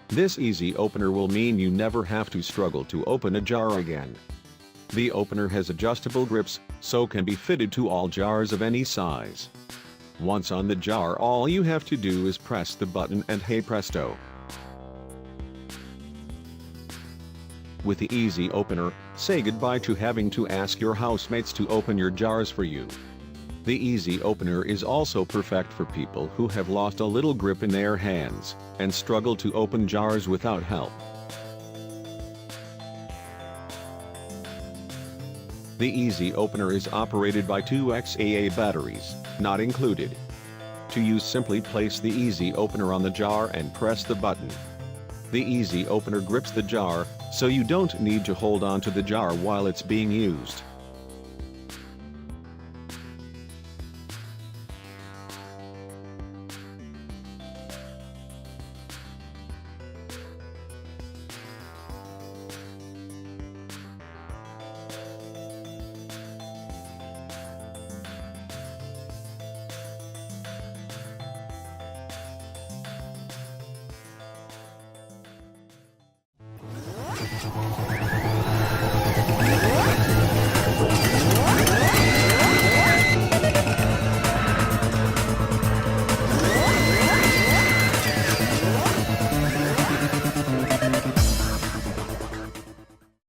This easy opener will mean you never have to struggle to open a jar again. The opener has adjustable grips, so can be fitted to all jars of any size. Once on the jar, all you have to do is press the button and hey presto. With the easy opener, say goodbye to having to ask your housemates to open your jars for you. The easy opener is also perfect for people who have lost a little grip in their hands and struggle to open jars without help. The easy opener is operated by 2 AA batteries, not included. To use, simply place the easy opener on the jar and press the button. The easy opener grips the jar, so you don't need to hold on to the jar while it's being used.